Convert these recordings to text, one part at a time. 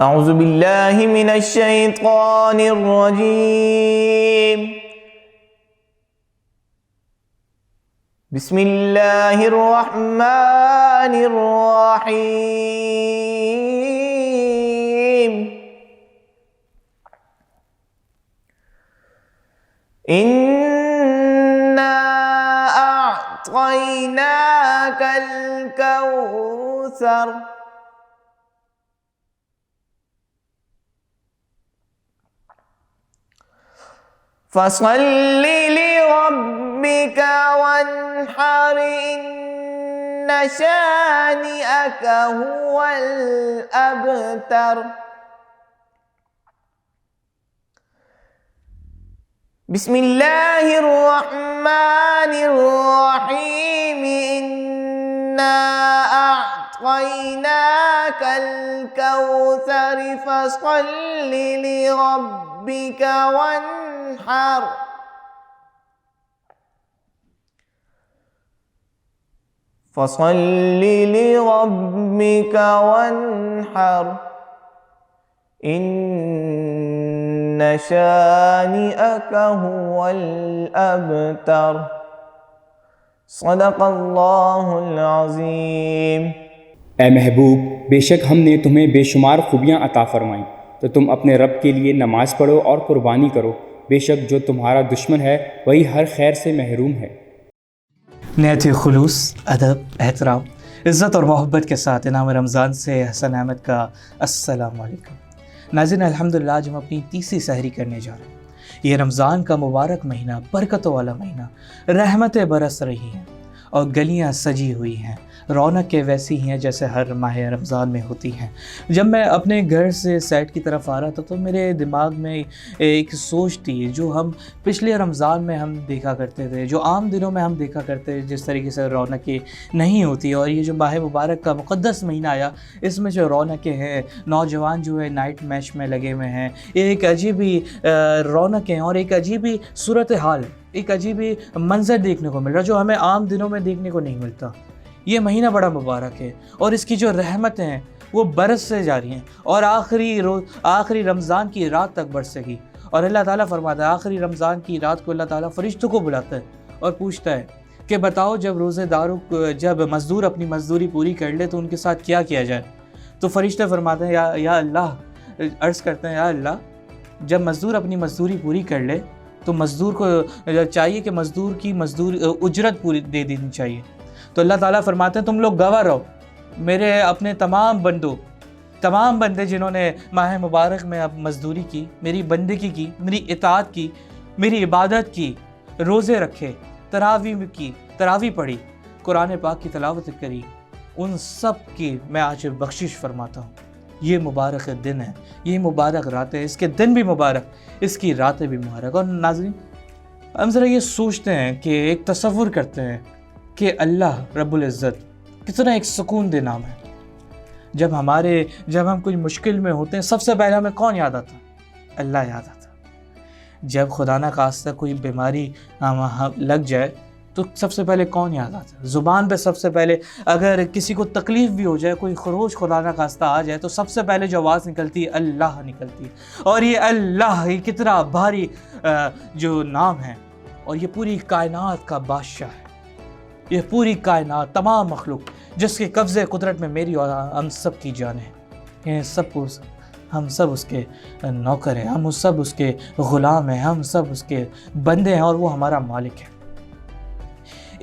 اعوذ باللہ من الشیطان الرجیم بسم اللہ الرحمن الرحیم انا اعطیناک الکوثر فصل لربك وانحر إن شانئك هو الأبتر بسم الله الرحمن الرحيم إنا أعطيناك الكوثر فصل لربك وانحر فصل لربك وانحر إن شانئك هو الأبتر صدق اللہ العظیم۔ اے محبوب، بے شک ہم نے تمہیں بے شمار خوبیاں عطا فرمائیں، تو تم اپنے رب کے لیے نماز پڑھو اور قربانی کرو، بے شک جو تمہارا دشمن ہے وہی ہر خیر سے محروم ہے۔ نیت خلوص، ادب، احترام، عزت اور محبت کے ساتھ انعام رمضان سے حسن احمد کا السلام علیکم۔ ناظرین، الحمدللہ آج ہم اپنی تیسری سحری کرنے جا رہے ہیں۔ یہ رمضان کا مبارک مہینہ، برکتوں والا مہینہ، رحمتیں برس رہی ہیں اور گلیاں سجی ہوئی ہیں، رونقیں ویسی ہیں جیسے ہر ماہ رمضان میں ہوتی ہیں۔ جب میں اپنے گھر سے سیٹ کی طرف آ رہا تھا تو میرے دماغ میں ایک سوچ تھی جو ہم پچھلے رمضان میں ہم دیکھا کرتے تھے، جو عام دنوں میں ہم دیکھا کرتے تھے، جس طریقے سے رونقیں نہیں ہوتی، اور یہ جو ماہ مبارک کا مقدس مہینہ آیا، اس میں جو رونقیں ہیں، نوجوان جو ہے نائٹ میچ میں لگے ہوئے ہیں، ایک عجیب ہی رونقیں اور ایک عجیب ہی صورتحال، ایک عجیب ہی منظر دیکھنے کو مل رہا جو ہمیں عام دنوں میں دیکھنے کو نہیں ملتا۔ یہ مہینہ بڑا مبارک ہے اور اس کی جو رحمتیں ہیں وہ برس سے جا رہی ہیں اور آخری رمضان کی رات تک برسے گی۔ اور اللہ تعالیٰ فرماتا ہے آخری رمضان کی رات کو اللہ تعالیٰ فرشتوں کو بلاتا ہے اور پوچھتا ہے کہ بتاؤ جب روزے داروں جب مزدور اپنی مزدوری پوری کر لے تو ان کے ساتھ کیا کیا جائے؟ تو فرشتے فرماتے ہیں یا اللہ، عرض کرتے ہیں یا اللہ، جب مزدور اپنی مزدوری پوری کر لے تو مزدور کو چاہیے کہ مزدور کی اجرت پوری دے دینی چاہیے۔ تو اللہ تعالیٰ فرماتے ہیں تم لوگ گواہ رہو، میرے اپنے تمام بندے جنہوں نے ماہ مبارک میں اب مزدوری کی، میری بندگی کی، میری اطاعت کی، میری عبادت کی، روزے رکھے، تراویح پڑھی، قرآن پاک کی تلاوت کری، ان سب کی میں آج بخشش فرماتا ہوں۔ یہ مبارک دن ہے، یہ مبارک رات ہے، اس کے دن بھی مبارک، اس کی راتیں بھی مبارک۔ اور ناظرین، ہم ذرا یہ سوچتے ہیں کہ ایک تصور کرتے ہیں کہ اللہ رب العزت کتنا ایک سکون دہ نام ہے۔ جب ہم کوئی مشکل میں ہوتے ہیں سب سے پہلے ہمیں کون یاد آتا؟ اللہ یاد آتا۔ جب خدا نہ خواستہ کوئی بیماری لگ جائے تو سب سے پہلے کون یاد آتا؟ زبان پہ سب سے پہلے اگر کسی کو تکلیف بھی ہو جائے، کوئی خروش خدا نہ خواستہ آ جائے تو سب سے پہلے جو آواز نکلتی ہے اللہ نکلتی ہے۔ اور یہ اللہ یہ کتنا بھاری جو نام ہے، اور یہ پوری کائنات کا بادشاہ ہے، یہ پوری کائنات، تمام مخلوق جس کے قبضے قدرت میں میری اور ہم سب کی جانیں ہیں، ہم سب اس کے نوکر ہیں، ہم سب اس کے غلام ہیں، ہم سب اس کے بندے ہیں اور وہ ہمارا مالک ہے۔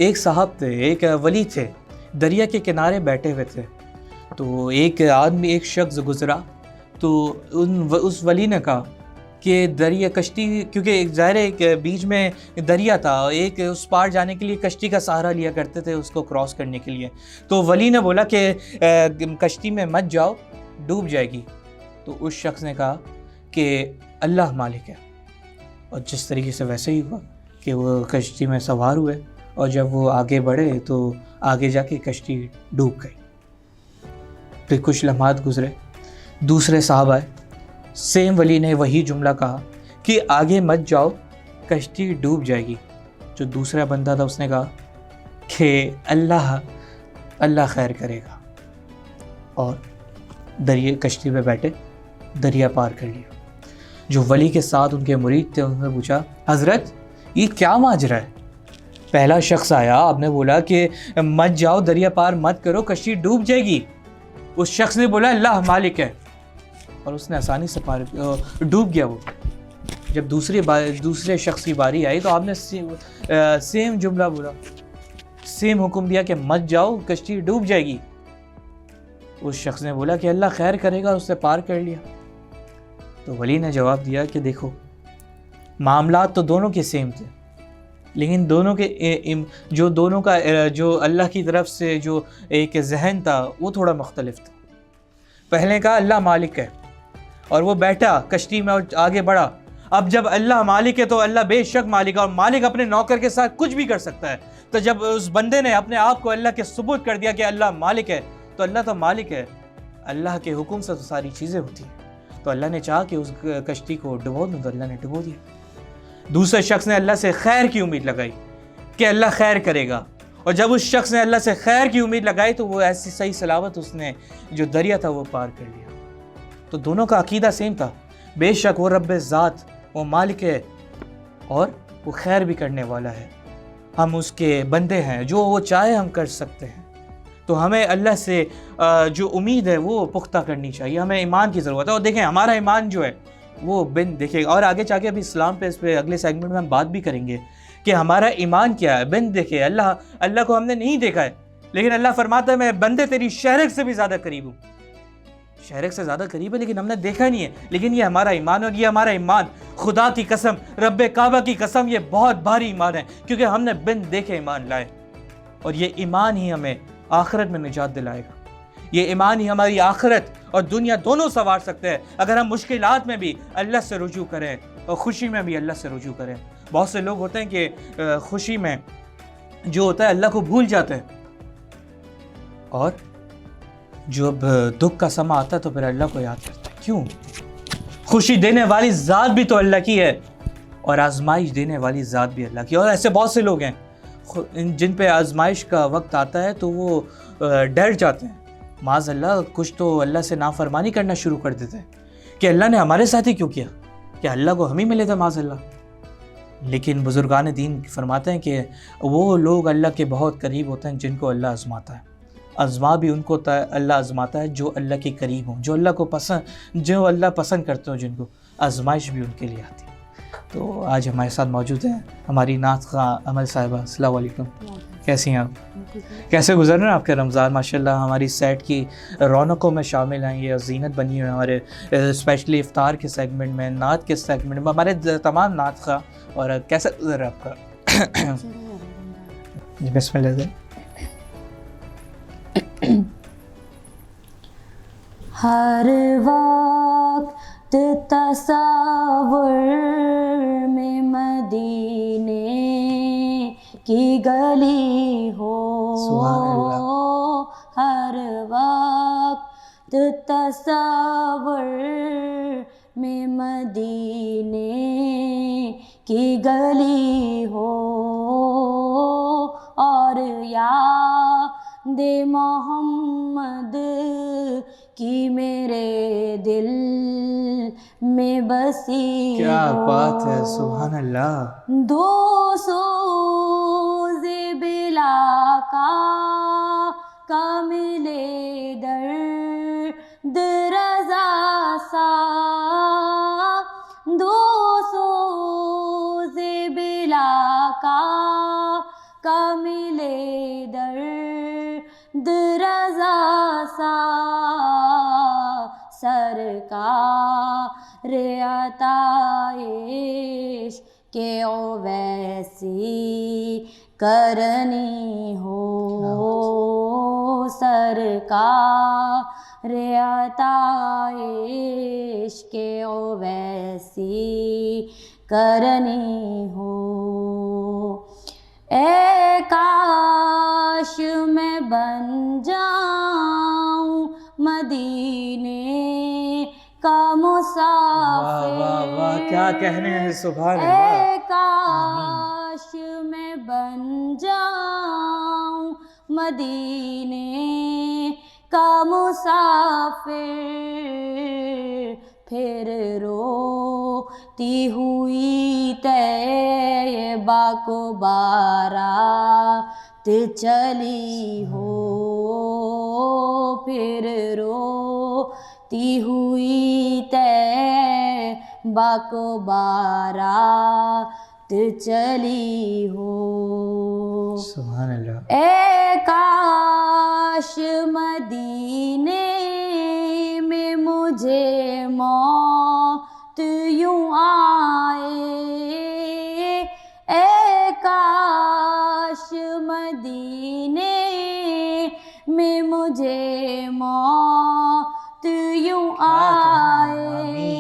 ایک صاحب تھے، ایک ولی تھے، دریا کے کنارے بیٹھے ہوئے تھے، تو ایک شخص گزرا تو اس ولی نے کہا کہ دریا کشتی، کیونکہ ایک ظاہر ایک بیچ میں دریا تھا، ایک اس پار جانے کے لیے کشتی کا سہارا لیا کرتے تھے اس کو کراس کرنے کے لیے، تو ولی نے بولا کہ کشتی میں مت جاؤ، ڈوب جائے گی۔ تو اس شخص نے کہا کہ اللہ مالک ہے، اور جس طریقے سے ویسے ہی ہوا کہ وہ کشتی میں سوار ہوئے، اور جب وہ آگے بڑھے تو آگے جا کے کشتی ڈوب گئی۔ پھر کچھ لمحات گزرے، دوسرے صاحب آئے، سیم ولی نے وہی جملہ کہا کہ آگے مت جاؤ، کشتی ڈوب جائے گی۔ جو دوسرا بندہ تھا اس نے کہا کہ اللہ خیر کرے گا، اور دریا کشتی پہ بیٹھے دریا پار کر لیا۔ جو ولی کے ساتھ ان کے مرید تھے انہوں نے پوچھا حضرت یہ کیا ماجرا ہے؟ پہلا شخص آیا، آپ نے بولا کہ مت جاؤ، دریا پار مت کرو، کشتی ڈوب جائے گی۔ اس شخص نے بولا اللہ مالک ہے، اور اس نے آسانی سے ڈوب گیا۔ وہ جب دوسرے شخص کی باری آئی تو آپ نے سیم جملہ بولا، سیم حکم دیا کہ مت جاؤ، کشتی ڈوب جائے گی۔ اس شخص نے بولا کہ اللہ خیر کرے گا، اور اس نے پار کر لیا۔ تو ولی نے جواب دیا کہ دیکھو معاملات تو دونوں کے سیم تھے، لیکن دونوں کا جو اللہ کی طرف سے جو ایک ذہن تھا وہ تھوڑا مختلف تھا۔ پہلے کا اللہ مالک ہے اور وہ بیٹھا کشتی میں اور آگے بڑھا۔ اب جب اللہ مالک ہے تو اللہ بے شک مالک ہے، اور مالک اپنے نوکر کے ساتھ کچھ بھی کر سکتا ہے۔ تو جب اس بندے نے اپنے آپ کو اللہ کے ثبوت کر دیا کہ اللہ مالک ہے، تو اللہ تو مالک ہے، اللہ کے حکم سے تو ساری چیزیں ہوتی ہیں۔ تو اللہ نے چاہا کہ اس کشتی کو ڈبو دوں، تو اللہ نے ڈبو دیا۔ دوسرے شخص نے اللہ سے خیر کی امید لگائی کہ اللہ خیر کرے گا، اور جب اس شخص نے اللہ سے خیر کی امید لگائی تو وہ ایسی صحیح سلامت اس نے جو دریا تھا وہ پار کر لیا۔ تو دونوں کا عقیدہ سیم تھا، بے شک وہ رب ذات، وہ مالک ہے، اور وہ خیر بھی کرنے والا ہے، ہم اس کے بندے ہیں، جو وہ چاہے ہم کر سکتے ہیں۔ تو ہمیں اللہ سے جو امید ہے وہ پختہ کرنی چاہیے، ہمیں ایمان کی ضرورت ہے۔ اور دیکھیں ہمارا ایمان جو ہے وہ دیکھے، اور آگے جا کے ابھی اسلام پہ اس پہ اگلے سیگمنٹ میں ہم بات بھی کریں گے کہ ہمارا ایمان کیا ہے۔ بن دیکھے اللہ کو ہم نے نہیں دیکھا ہے، لیکن اللہ فرماتا ہے میں بندے تیری شہرک سے بھی زیادہ قریب ہوں۔ شہرک سے زیادہ قریب ہے لیکن ہم نے دیکھا نہیں ہے، لیکن یہ ہمارا ایمان، اور یہ ہمارا ایمان خدا کی قسم، رب کعبہ کی قسم، یہ بہت بھاری ایمان ہے، کیونکہ ہم نے بن دیکھے ایمان لائے، اور یہ ایمان ہی ہمیں آخرت میں نجات دلائے گا۔ یہ ایمان ہی ہماری آخرت اور دنیا دونوں سنوار سکتے ہیں اگر ہم مشکلات میں بھی اللہ سے رجوع کریں اور خوشی میں بھی اللہ سے رجوع کریں۔ بہت سے لوگ ہوتے ہیں کہ خوشی میں جو ہوتا ہے اللہ کو بھول جاتے ہیں، اور جب دکھ کا سما آتا ہے تو پھر اللہ کو یاد کرتے ہیں۔ کیوں؟ خوشی دینے والی ذات بھی تو اللہ کی ہے، اور آزمائش دینے والی ذات بھی اللہ کی ہے۔ اور ایسے بہت سے لوگ ہیں جن پہ آزمائش کا وقت آتا ہے تو وہ ڈر جاتے ہیں، معاذ اللہ کچھ تو اللہ سے نافرمانی کرنا شروع کر دیتے ہیں کہ اللہ نے ہمارے ساتھ ہی کیوں کیا، کہ اللہ کو ہم ہی ملے تھے معاذ اللہ۔ لیکن بزرگان دین فرماتے ہیں کہ وہ لوگ اللہ کے بہت قریب ہوتے ہیں جن کو اللہ آزماتا ہے۔ آزما بھی ان کو اللہ آزماتا ہے جو اللہ کے قریب ہوں، جو اللہ پسند کرتے ہوں، جن کو آزمائش بھی ان کے لیے آتی ہے۔ تو آج ہمارے ساتھ موجود ہیں ہماری نعت خواں امل صاحبہ۔ السلام علیکم، کیسی ہیں آپ؟ کیسے گزر رہے ہیں آپ کے رمضان؟ ماشاءاللہ ہماری سیٹ کی رونقوں میں شامل ہیں، یہ زینت بنی ہوئی ہمارے اسپیشلی افطار کے سیگمنٹ میں، نعت کے سیگمنٹ میں، ہمارے تمام نعت خواں۔ اور کیسے گزر رہا ہے آپ کا؟ جی بسم اللہ۔ ہر وقت تصور میں مدینے کی گلی ہو، ہر وقت تصور میں مدینے کی گلی ہو، اور یاد محمد کی میرے دل میں بسی ہو۔ کیا بات ہے، سبحان اللہ۔ دو سوز بلا کا ملے درد رضا سا، دو سوز بلا کا ملے درد رضا سا، سرکار عطا عشق کے اویسی کرنی ہو، سرکار عطا عشق کے اویسی کرنی ہو۔ اے کاش میں بن جاؤں مدینے کا مسافر، واہ واہ واہ، کیا کہنے ہیں، سبحان اللہ۔ اے کاش میں بن جاؤں مدینے کا مسافر، پھر روتی ہوئی طیبہ کو بارات چلی ہو، پھر روتی ہوئی طیبہ کو بارات چلی ہو۔ سبحان اللہ۔ اے کاش مدینے میں مجھے موت یوں آئے، اے کاش مدینے میں مجھے موت یوں آئے،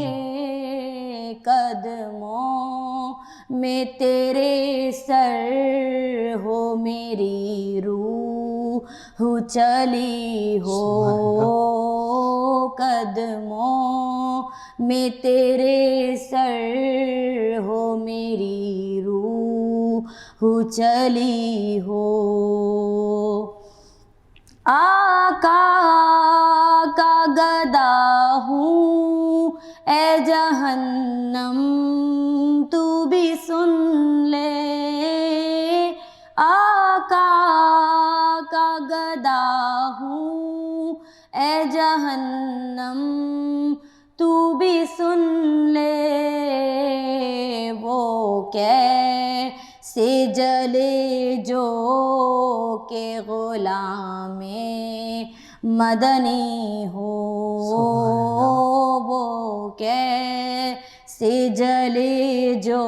قدموں میں تیرے سر ہو میری روح چلی ہو، قدموں میں تیرے سر ہو میری روح چلی ہو۔ آقا کا گدا ہوں اے جہنم تو بھی سن لے، آقا کا گدا ہوں اے جہنم تو بھی سن لے، وہ کیسے جلے جو کہ غلام مدنی ہو، وہ کیسے جلے جو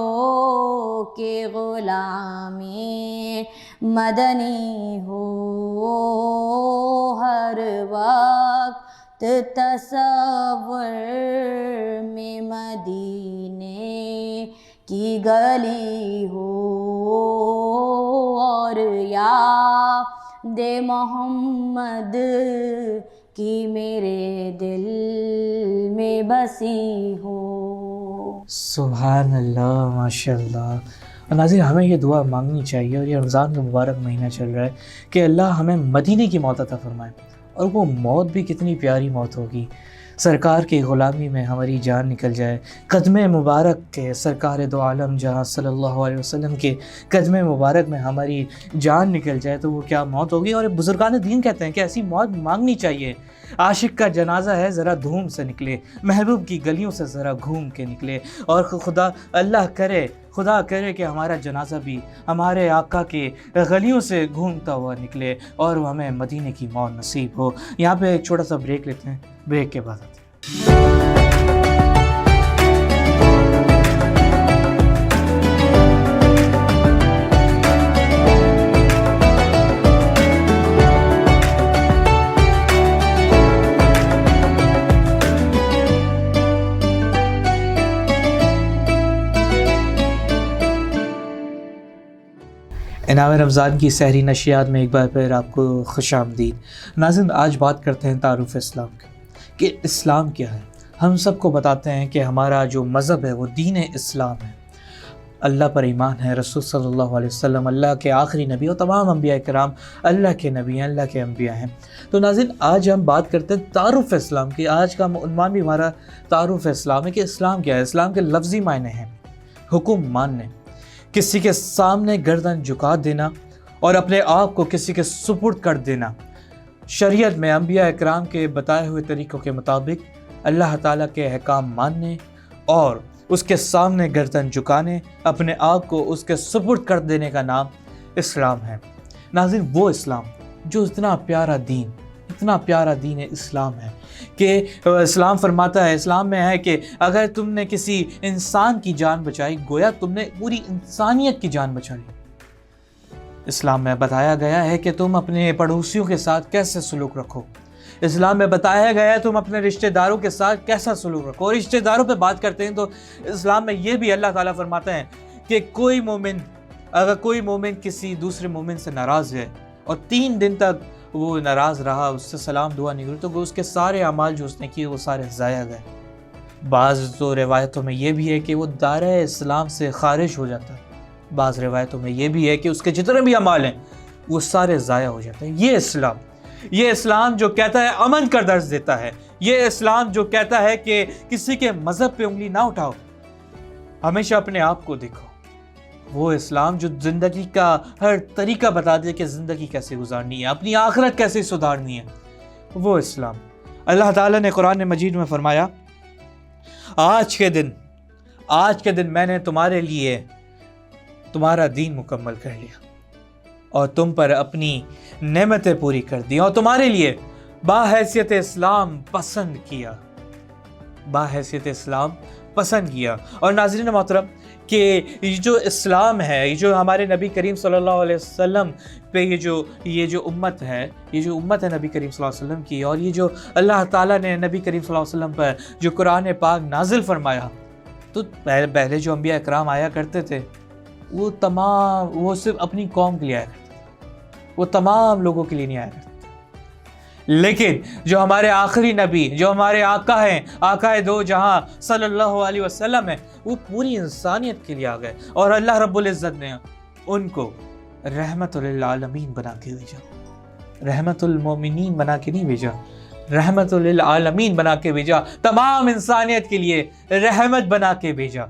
کہ غلام مدنی ہو، ہر وقت تصور میں مدینے کی گلی ہو، اور یاد محمد کی میرے دل میں بسی ہو۔ سبحان اللہ، ماشاء اللہ۔ اور ناظرین، ہمیں یہ دعا مانگنی چاہیے، اور یہ رمضان کا مبارک مہینہ چل رہا ہے کہ اللہ ہمیں مدینے کی موت عطا فرمائے، اور وہ موت بھی کتنی پیاری موت ہوگی، سرکار کی غلامی میں ہماری جان نکل جائے، قدم مبارک کے سرکار دو عالم جہاں صلی اللہ علیہ وسلم کے قدم مبارک میں ہماری جان نکل جائے، تو وہ کیا موت ہوگی۔ اور بزرگان دین کہتے ہیں کہ ایسی موت مانگنی چاہیے۔ عاشق کا جنازہ ہے ذرا دھوم سے نکلے، محبوب کی گلیوں سے ذرا گھوم کے نکلے، اور خدا کرے کہ ہمارا جنازہ بھی ہمارے آقا کے گلیوں سے گھومتا ہوا نکلے، اور ہمیں مدینے کی موت نصیب ہو۔ یہاں پہ ایک چھوٹا سا بریک لیتے ہیں، بریک کے بعد آتے ہیں۔ انعام رمضان کی سحری نشریات میں ایک بار پھر آپ کو خوش آمدید۔ ناظرین، آج بات کرتے ہیں تعارف اسلام کے، کہ اسلام کیا ہے۔ ہم سب کو بتاتے ہیں کہ ہمارا جو مذہب ہے وہ دین اسلام ہے، اللہ پر ایمان ہے، رسول صلی اللہ علیہ وسلم اللہ کے آخری نبی، اور تمام انبیاء کرام اللہ کے نبی ہیں، اللہ کے انبیاء ہیں۔ تو ناظرین، آج ہم بات کرتے ہیں تعارف اسلام کی۔ آج کا عنوان بھی ہمارا تعارف اسلام ہے، کہ اسلام کیا ہے۔ اسلام کے لفظی معنی ہیں حکم ماننے، کسی کے سامنے گردن جھکا دینا، اور اپنے آپ کو کسی کے سپرد کر دینا، شریعت میں انبیاء اکرام کے بتائے ہوئے طریقوں کے مطابق اللہ تعالیٰ کے احکام ماننے اور اس کے سامنے گردن جھکانے، اپنے آپ کو اس کے سپرد کر دینے کا نام اسلام ہے۔ ناظرین، وہ اسلام جو اتنا پیارا دین اسلام ہے، کہ اسلام فرماتا ہے، اسلام میں ہے کہ اگر تم نے کسی انسان کی جان بچائی، گویا تم نے پوری انسانیت کی جان بچا لی۔ اسلام میں بتایا گیا ہے کہ تم اپنے پڑوسیوں کے ساتھ کیسے سلوک رکھو، اسلام میں بتایا گیا ہے تم اپنے رشتہ داروں کے ساتھ کیسا سلوک رکھو۔ اور رشتہ داروں پہ بات کرتے ہیں تو اسلام میں یہ بھی اللہ تعالیٰ فرماتے ہیں کہ اگر کوئی مومن کسی دوسرے مومن سے ناراض ہے اور 3 دن تک وہ ناراض رہا، اس سے سلام دعا نہیں ہوئی، تو اس کے سارے اعمال جو اس نے کیے وہ سارے ضائع گئے۔ بعض تو روایتوں میں یہ بھی ہے کہ وہ دائرہ اسلام سے خارج ہو جاتا ہے، بعض روایتوں میں یہ بھی ہے کہ اس کے جتنے بھی اعمال ہیں وہ سارے ضائع ہو جاتے ہیں۔ یہ اسلام یہ اسلام جو کہتا ہے امن کا درس دیتا ہے، یہ اسلام جو کہتا ہے کہ کسی کے مذہب پہ انگلی نہ اٹھاؤ، ہمیشہ اپنے آپ کو دیکھو، وہ اسلام جو زندگی کا ہر طریقہ بتا دے کہ زندگی کیسے گزارنی ہے، اپنی آخرت کیسے سدھارنی ہے، وہ اسلام۔ اللہ تعالیٰ نے قرآن مجید میں فرمایا آج کے دن میں نے تمہارے لیے تمہارا دین مکمل کر لیا اور تم پر اپنی نعمتیں پوری کر دی اور تمہارے لیے باحیثیت اسلام پسند کیا، باحیثیت اسلام پسند کیا۔ اور ناظرین محترم کہ یہ جو اسلام ہے، یہ جو ہمارے نبی کریم صلی اللہ علیہ وسلم پہ یہ جو امت ہے نبی کریم صلی اللہ علیہ وسلم کی، اور یہ جو اللہ تعالیٰ نے نبی کریم صلی اللہ علیہ وسلم پر جو قرآن پاک نازل فرمایا، تو پہلے جو انبیاء اکرام آیا کرتے تھے وہ صرف اپنی قوم کے لیے آیا کرتے تھے، وہ تمام لوگوں کے لیے نہیں آیا کرتے تھے۔ لیکن جو ہمارے آخری نبی، جو ہمارے آقا ہیں، آقا دو جہاں صلی اللہ علیہ وسلم ہیں، وہ پوری انسانیت کے لیے آ گئے، اور اللہ رب العزت نے ان کو رحمت للعالمین بنا کے بھیجا، رحمت المومنین بنا کے نہیں بھیجا، رحمت للعالمین بنا کے بھیجا، تمام انسانیت کے لیے رحمت بنا کے بھیجا،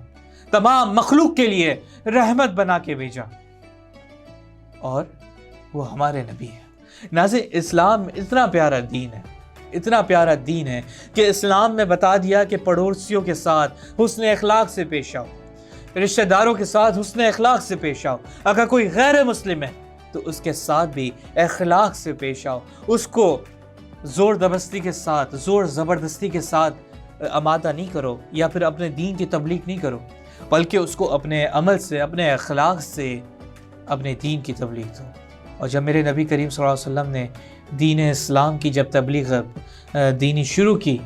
تمام مخلوق کے لیے رحمت بنا کے بھیجا، اور وہ ہمارے نبی ہیں۔ ناظرین، اسلام اتنا پیارا دین ہے کہ اسلام میں بتا دیا کہ پڑوسیوں کے ساتھ حسن اخلاق سے پیش آؤ، رشتہ داروں کے ساتھ حسن اخلاق سے پیش آؤ، اگر کوئی غیر مسلم ہے تو اس کے ساتھ بھی اخلاق سے پیش آؤ، اس کو زور زبردستی کے ساتھ آمادہ نہیں کرو یا پھر اپنے دین کی تبلیغ نہیں کرو، بلکہ اس کو اپنے عمل سے، اپنے اخلاق سے اپنے دین کی تبلیغ دو۔ اور جب میرے نبی کریم صلی اللہ علیہ وسلم نے دین اسلام کی جب تبلیغ دینی شروع کی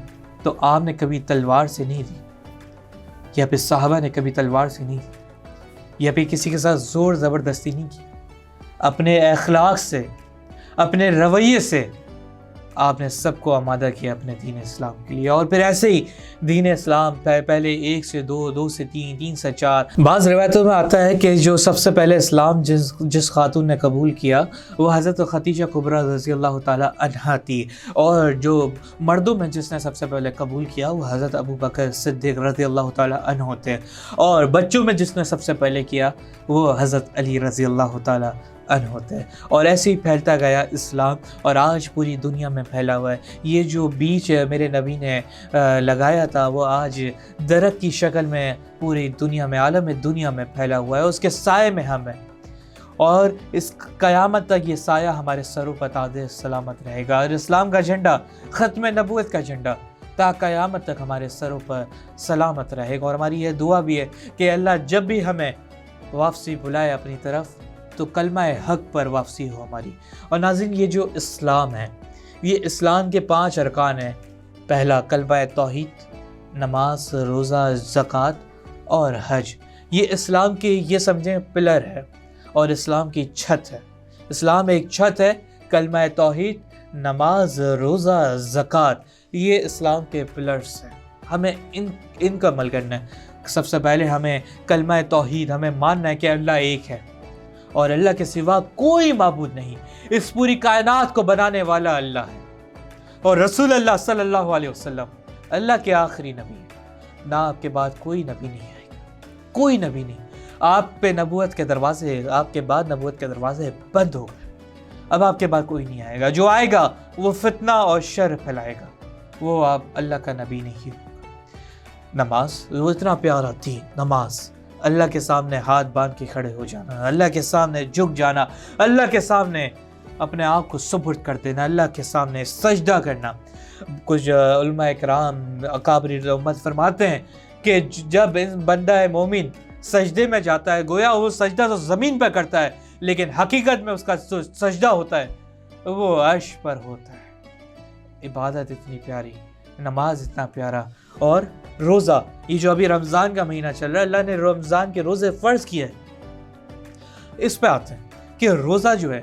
تو آپ نے کبھی تلوار سے نہیں دی، یا پھر صحابہ نے کبھی تلوار سے نہیں دی، یا پھر کسی کے ساتھ زور زبردستی نہیں کی، اپنے اخلاق سے، اپنے رویے سے آپ نے سب کو آمادہ کیا اپنے دین اسلام کے لیے۔ اور پھر ایسے ہی دین اسلام پہلے 1 سے 2، 2 سے 3، 3 سے 4۔ بعض روایتوں میں آتا ہے کہ جو سب سے پہلے اسلام جس خاتون نے قبول کیا وہ حضرت خدیجہ کبریٰ رضی اللہ تعالی عنہا تھی، اور جو مردوں میں جس نے سب سے پہلے قبول کیا وہ حضرت ابو بکر صدیق رضی اللہ تعالی عنہ تھے، اور بچوں میں جس نے سب سے پہلے کیا وہ حضرت علی رضی اللہ تعالی عنہ ہوتے ہیں۔ اور ایسے ہی پھیلتا گیا اسلام، اور آج پوری دنیا میں پھیلا ہوا ہے۔ یہ جو بیج میرے نبی نے لگایا تھا وہ آج درخت کی شکل میں پوری دنیا میں، عالم دنیا میں پھیلا ہوا ہے، اس کے سائے میں ہم ہیں، اور اس قیامت تک یہ سایہ ہمارے سروں پر تازہ سلامت رہے گا، اور اسلام کا جھنڈا، ختم نبوت کا جھنڈا تا قیامت تک ہمارے سروں پر سلامت رہے گا۔ اور ہماری یہ دعا بھی ہے کہ اللہ جب بھی ہمیں واپسی بلائے اپنی طرف تو کلمہ حق پر واپسی ہو ہماری۔ اور ناظرین، یہ جو اسلام ہے، یہ اسلام کے 5 ارکان ہیں۔ پہلا کلمہ توحید، نماز، روزہ، زکوٰۃ اور حج۔ یہ اسلام کے یہ سمجھیں پلر ہے اور اسلام کی چھت ہے۔ اسلام ایک چھت ہے، کلمہ توحید، نماز، روزہ، زکوٰۃ، یہ اسلام کے پلرز ہیں۔ ہمیں ان کا عمل کرنا ہے۔ سب سے پہلے ہمیں کلمہ توحید، ہمیں ماننا ہے کہ اللہ ایک ہے اور اللہ کے سوا کوئی معبود نہیں، اس پوری کائنات کو بنانے والا اللہ ہے، اور رسول اللہ صلی اللہ علیہ وسلم اللہ کے آخری نبی ہے۔ نہ آپ کے بعد کوئی نبی نہیں آئے گا، کوئی نبی نہیں۔ آپ پہ نبوت کے دروازے، آپ کے بعد نبوت کے دروازے بند ہو گئے، اب آپ کے بعد کوئی نہیں آئے گا۔ جو آئے گا وہ فتنہ اور شر پھیلائے گا، وہ آپ اللہ کا نبی نہیں ہوگا۔ نماز، وہ اتنا پیارا دین، نماز، اللہ کے سامنے ہاتھ باندھ کے کھڑے ہو جانا، اللہ کے سامنے جھک جانا، اللہ کے سامنے اپنے آپ کو سپرد کر دینا، اللہ کے سامنے سجدہ کرنا۔ کچھ علماء کرام اکابر امت فرماتے ہیں کہ جب بندہ مومن سجدے میں جاتا ہے، گویا وہ سجدہ تو زمین پر کرتا ہے، لیکن حقیقت میں اس کا سجدہ ہوتا ہے وہ عرش پر ہوتا ہے۔ عبادت اتنی پیاری، نماز اتنا پیارا، اور روزہ، یہ جو ابھی رمضان کا مہینہ چل رہا ہے، اللہ نے رمضان کے روزے فرض کیے ہیں۔ اس پہ آتے ہیں کہ روزہ جو ہے،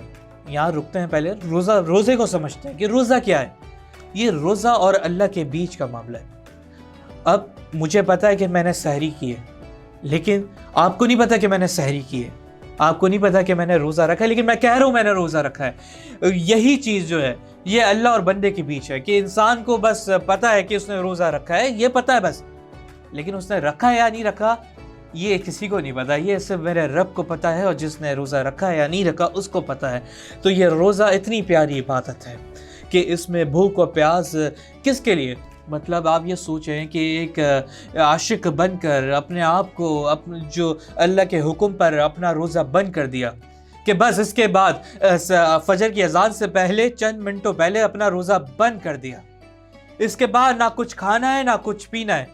یہاں رکتے ہیں پہلے، روزے کو سمجھتے ہیں کہ روزہ کیا ہے۔ یہ روزہ اور اللہ کے بیچ کا معاملہ ہے۔ اب مجھے پتا ہے کہ میں نے سحری کی ہے، لیکن آپ کو نہیں پتا کہ میں نے سحری کی ہے۔ آپ کو نہیں پتا کہ میں نے روزہ رکھا ہے، لیکن میں کہہ رہا ہوں میں نے روزہ رکھا ہے۔ یہی چیز جو ہے یہ اللہ اور بندے کے بیچ ہے کہ انسان کو بس پتا ہے کہ اس نے روزہ رکھا ہے، یہ پتا ہے بس، لیکن اس نے رکھا ہے یا نہیں رکھا یہ کسی کو نہیں پتا، یہ صرف میرے رب کو پتا ہے، اور جس نے روزہ رکھا ہے یا نہیں رکھا اس کو پتا ہے۔ تو یہ روزہ اتنی پیاری عبادت ہے کہ اس میں بھوک و پیاس کس کے لیے؟ مطلب آپ یہ سوچیں کہ ایک عاشق بن کر اپنے آپ کو جو اللہ کے حکم پر اپنا روزہ بند کر دیا کہ بس اس کے بعد فجر کی اذان سے پہلے چند منٹوں پہلے اپنا روزہ بند کر دیا، اس کے بعد نہ کچھ کھانا ہے نہ کچھ پینا ہے،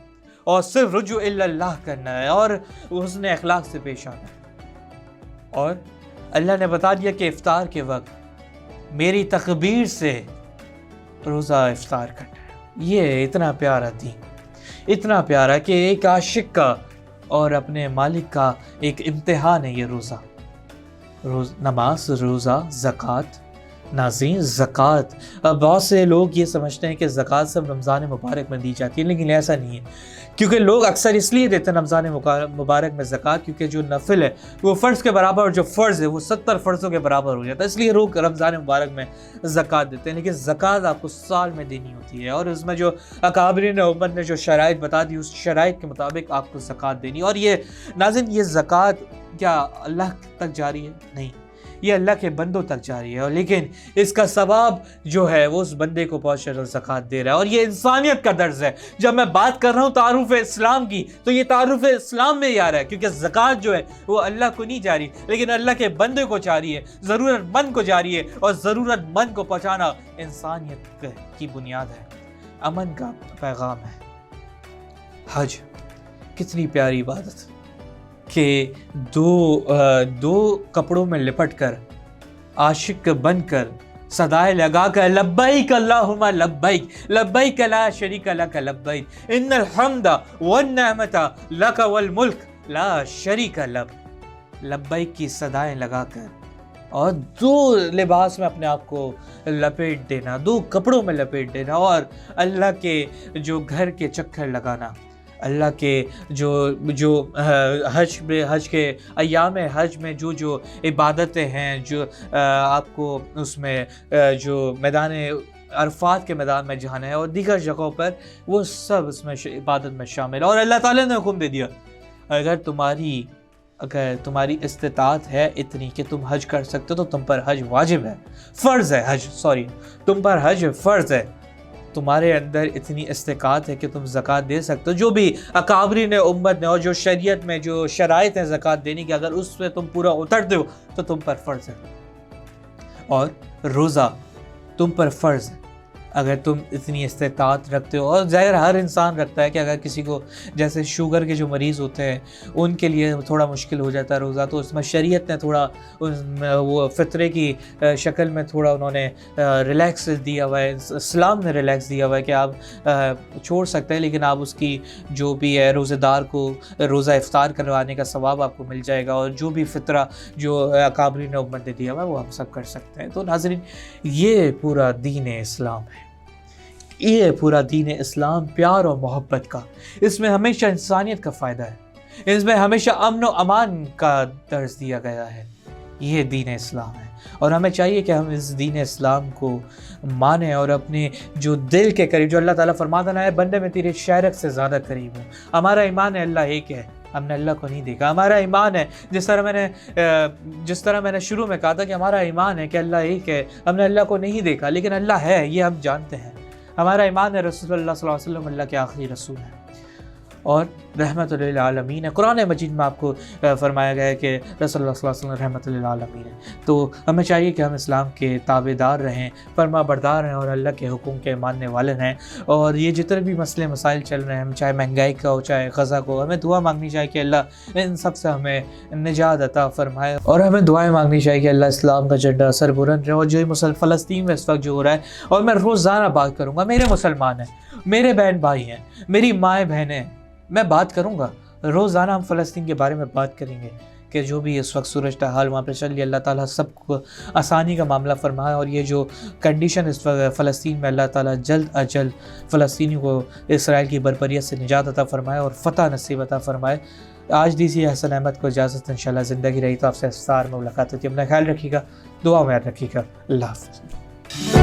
اور صرف رجوع اللہ کرنا ہے اور حسن اخلاق سے پیش آنا ہے۔ اور اللہ نے بتا دیا کہ افطار کے وقت میری تکبیر سے روزہ افطار کرنا ہے۔ یہ اتنا پیارا دین، اتنا پیارا کہ ایک عاشق کا اور اپنے مالک کا ایک امتحان ہے یہ روزہ، نماز، روزہ، زکوٰۃ۔ ناظرین، زکوٰۃ، بہت سے لوگ یہ سمجھتے ہیں کہ زکوٰۃ صرف رمضان مبارک میں دی جاتی ہے، لیکن ایسا نہیں ہے، کیونکہ لوگ اکثر اس لیے دیتے ہیں رمضان مبارک میں زکوٰۃ کیونکہ جو نفل ہے وہ فرض کے برابر، اور جو فرض ہے وہ 70 فرضوں کے برابر ہو جاتا ہے، اس لیے لوگ رمضان مبارک میں زکوٰۃ دیتے ہیں۔ لیکن زکوٰۃ آپ کو سال میں دینی ہوتی ہے، اور اس میں جو اکابرین امت نے جو شرائط بتا دی اس شرائط کے مطابق آپ کو زکوٰۃ دینی۔ اور یہ ناظرین، یہ زکوٰۃ کیا اللہ تک جاری ہے؟ نہیں، یہ اللہ کے بندوں تک جاری ہے، اور لیکن اس کا ثواب جو ہے وہ اس بندے کو پہنچ کر زکوٰۃ دے رہا ہے، اور یہ انسانیت کا درس ہے۔ جب میں بات کر رہا ہوں تعارف اسلام کی تو یہ تعارف اسلام میں ہی آ رہا ہے، کیونکہ زکوٰۃ جو ہے وہ اللہ کو نہیں جاری، لیکن اللہ کے بندے کو جاری ہے، ضرورت مند کو جاری ہے، اور ضرورت مند کو پہنچانا انسانیت کی بنیاد ہے، امن کا پیغام ہے۔ حج کتنی پیاری عبادت کہ دو کپڑوں میں لپٹ کر عاشق بن کر صدائے لگا کر لبیک اللہم لبیک لبیک لا شریک لک لبیک ان الحمد والنعمت لک والملک لا شریک لک، لبیک کی صدائیں لگا کر اور دو لباس میں اپنے آپ کو لپیٹ دینا، دو کپڑوں میں لپیٹ دینا، اور اللہ کے جو گھر کے چکر لگانا، اللہ کے جو حج کے ایام حج میں جو عبادتیں ہیں، جو آپ کو اس میں جو میدان عرفات کے میدان میں جانا ہے اور دیگر جگہوں پر، وہ سب اس میں عبادت میں شامل ہے۔ اور اللہ تعالیٰ نے حکم دے دیا اگر تمہاری استطاعت ہے اتنی کہ تم حج کر سکتے تو تم پر حج واجب ہے، فرض ہے، تم پر حج فرض ہے، تمہارے اندر اتنی استطاعت ہے کہ تم زکوٰۃ دے سکتے ہو، جو بھی اکابرین امت نے اور جو شریعت میں جو شرائط ہیں زکوٰۃ دینے کی، اگر اس پہ تم پورا اترتے ہو تو تم پر فرض ہے۔ اور روزہ تم پر فرض ہے اگر تم اتنی استطاعت رکھتے ہو، اور ظاہر ہر انسان رکھتا ہے کہ اگر کسی کو جیسے شوگر کے جو مریض ہوتے ہیں ان کے لیے تھوڑا مشکل ہو جاتا ہے روزہ، تو اس میں شریعت نے تھوڑا وہ فطرے کی شکل میں تھوڑا انہوں نے ریلیکس دیا ہوا ہے، اسلام نے ریلیکس دیا ہوا ہے کہ آپ چھوڑ سکتے ہیں، لیکن آپ اس کی جو بھی ہے روزہ دار کو روزہ افطار کروانے کا ثواب آپ کو مل جائے گا، اور جو بھی فطرہ جو اکابرین امت نے دیا ہوا ہے وہ ہم سب کر سکتے ہیں۔ تو ناظرین، یہ پورا دین اسلام ہے، یہ پورا دین اسلام پیار اور محبت کا، اس میں ہمیشہ انسانیت کا فائدہ ہے، اس میں ہمیشہ امن و امان کا درس دیا گیا ہے، یہ دین اسلام ہے۔ اور ہمیں چاہیے کہ ہم اس دین اسلام کو مانیں اور اپنے جو دل کے قریب، جو اللہ تعالیٰ فرماتا ہے بندے میں تیرے شہرک سے زیادہ قریب ہوں، ہمارا ایمان ہے اللہ ایک ہے، ہم نے اللہ کو نہیں دیکھا، ہمارا ایمان ہے جس طرح میں نے شروع میں کہا تھا کہ ہمارا ایمان ہے کہ اللہ ایک ہے، ہم نے اللہ کو نہیں دیکھا لیکن اللہ ہے یہ ہم جانتے ہیں، ہمارا ایمان ہے رسول اللہ صلی اللہ علیہ وسلم اللہ کے آخری رسول ہیں اور رحمت للعالمین ہے۔ قرآن مجید میں آپ کو فرمایا گیا ہے کہ رسول اللہ صلی اللہ علیہ وسلم رحمت للعالمین ہے، تو ہمیں چاہیے کہ ہم اسلام کے تابع دار رہیں، فرما بردار ہیں اور اللہ کے حکم کے ماننے والے رہیں، اور یہ جتنے بھی مسئلے مسائل چل رہے ہیں، چاہے مہنگائی کا ہو چاہے غزہ کو، ہمیں دعا مانگنی چاہیے کہ اللہ ان سب سے ہمیں نجات عطا فرمائے، اور ہمیں دعائیں مانگنی چاہیے کہ اللہ اسلام کا جھنڈا سر بلند رہے۔ اور جو فلسطین میں اس وقت جو ہو رہا ہے، اور میں روزانہ بات کروں گا، میرے مسلمان ہیں، میرے بہن بھائی ہیں، میری مائیں بہنیں ہیں، میں بات کروں گا، روزانہ ہم فلسطین کے بارے میں بات کریں گے کہ جو بھی اس وقت صورت حال وہاں پہ چل رہی ہے، اللہ تعالیٰ سب کو آسانی کا معاملہ فرمائے، اور یہ جو کنڈیشن اس وقت فلسطین میں، اللہ تعالیٰ جلد از جلد فلسطینیوں کو اسرائیل کی بربریت سے نجات عطا فرمائے اور فتح نصیب عطا فرمائے۔ آج دیجیے حسن احمد کو اجازت، انشاءاللہ زندگی رہی تو آپ سے افطار میں ملاقات ہوتی ہے۔ اپنا خیال رکھیے گا، دعا میں یاد رکھیے گا۔ اللہ حافظ۔